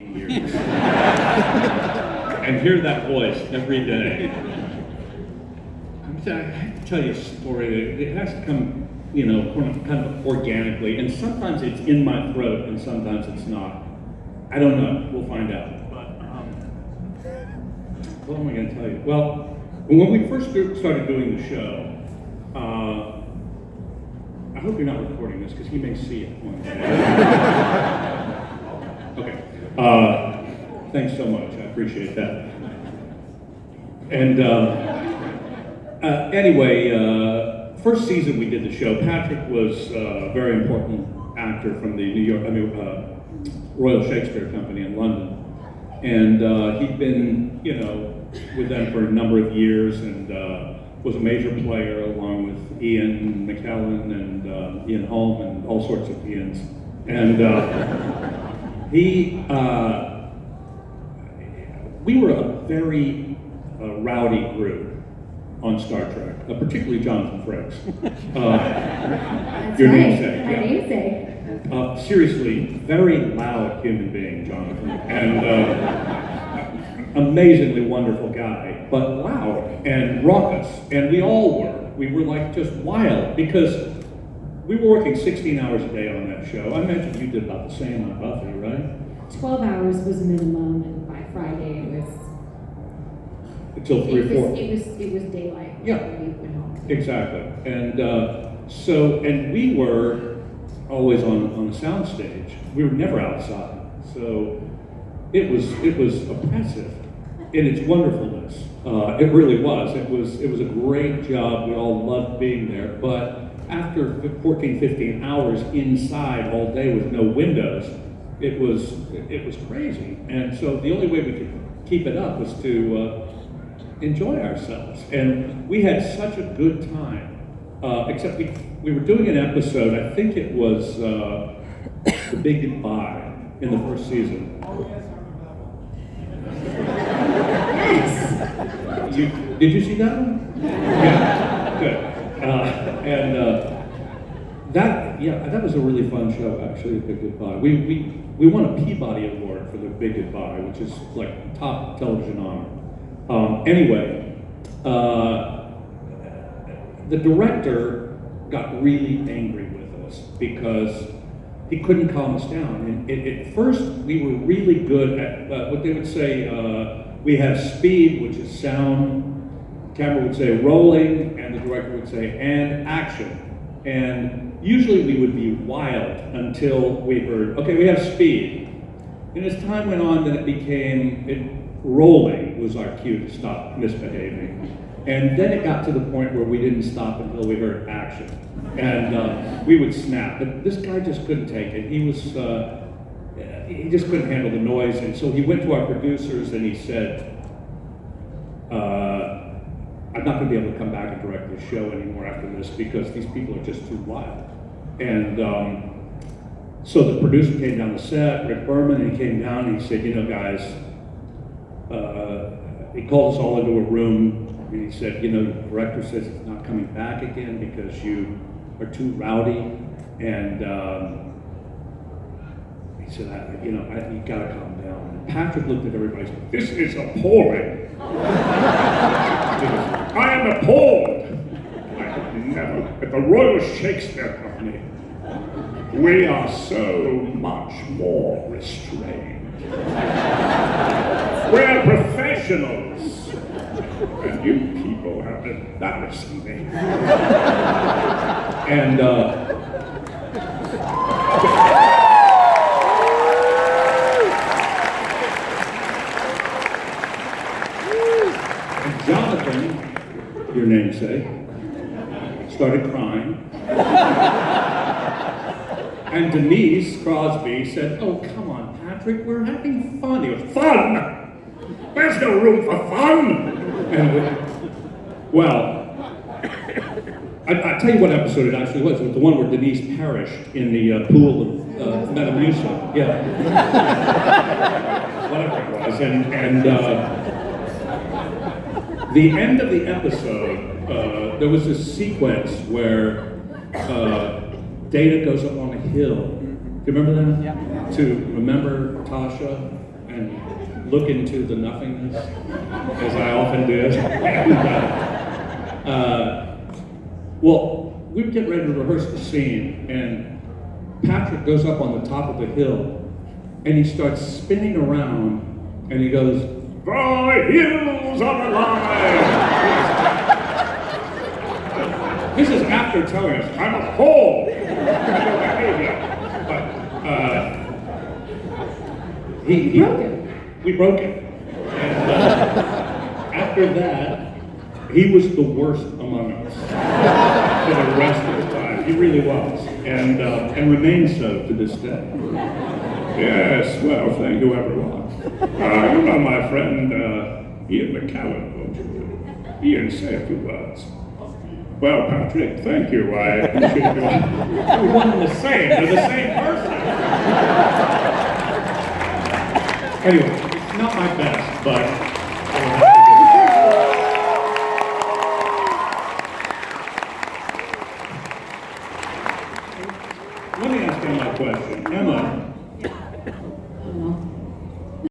years and hear that voice every day. I have to tell you a story. It has to come, kind of organically, and sometimes it's in my throat, and sometimes it's not. I don't know. We'll find out. But what am I going to tell you? Well, when we first started doing the show, I hope you're not recording this because he may see it one day. Okay. Thanks so much. I appreciate that. And anyway, first season we did the show. Patrick was a very important actor from the Royal Shakespeare Company in London, and he'd been, with them for a number of years, and was a major player along with Ian McKellen and Ian Holm and all sorts of Ians. And we were a very rowdy group on Star Trek, particularly Jonathan Frakes. That's your right, namesake. my namesake. Seriously, very loud human being, Jonathan, and amazingly wonderful guy, but loud and raucous, and we all were. We were like just wild because we were working 16 hours a day on that show. I imagine you did about the same on Buffy, right? 12 hours was minimum, and by Friday it was... Until 3 or 4. It was daylight. Yeah, when we went home. Exactly. And and we were always on a sound stage. We were never outside. So it was oppressive in its wonderfulness. It really was. It was a great job. We all loved being there. But after 14, 15 hours inside all day with no windows, it was crazy. And so the only way we could keep it up was to enjoy ourselves. And we had such a good time. Except we were doing an episode, I think it was The Big Goodbye in the first season. Yes! Did you see that one? Yeah, good. That was a really fun show, actually, The Big Goodbye. We won a Peabody Award for The Big Goodbye, which is like top television honor. Anyway, the director got really angry with us because he couldn't calm us down. And at first, we were really good at what they would say, we have speed, which is sound. The camera would say rolling, and the director would say, and action. And usually we would be wild until we heard, okay, we have speed. And as time went on, then it became, rolling was our cue to stop misbehaving. And then it got to the point where we didn't stop until we heard action. And we would snap. But this guy just couldn't take it. He just couldn't handle the noise. And so he went to our producers and he said, I'm not going to be able to come back and direct this show anymore after this because these people are just too wild. And so the producer came down the set, Rick Berman, and he came down and he said, guys, he called us all into a room and he said, the director says it's not coming back again because you are too rowdy. And he said, you gotta calm down. And Patrick looked at everybody and said, this is appalling. I am appalled. I have never, at the Royal Shakespeare Company, we are so much more restrained. We're professionals. And you people have embarrassed me. And Jonathan, your namesake, started crying. And Denise Crosby said, oh, come on, Patrick, we're having fun. He goes, fun? There's no room for fun! And I'll tell you what episode it actually was. It was the one where Denise perished in the pool of Metamucil. Yeah. Whatever it was. And the end of the episode, there was this sequence where Data goes up on a hill. Do you remember that? Yeah. To remember Tasha. and look into the nothingness, as I often did. Well, we were getting ready to rehearse the scene, and Patrick goes up on the top of the hill, and he starts spinning around, and he goes, "The hills are alive!" This is after telling us, "I'm a fool." But we broke it. And after that, he was the worst among us for the rest of the time. He really was, and remains so to this day. Yes, well, thank you, everyone. You know my friend Ian McCallum, don't you? Ian, say a few words. Well, Patrick, thank you. I appreciate you. We're one and the same. They're the same person. Anyway, it's not my best, but. Let me ask Emma a question. Emma,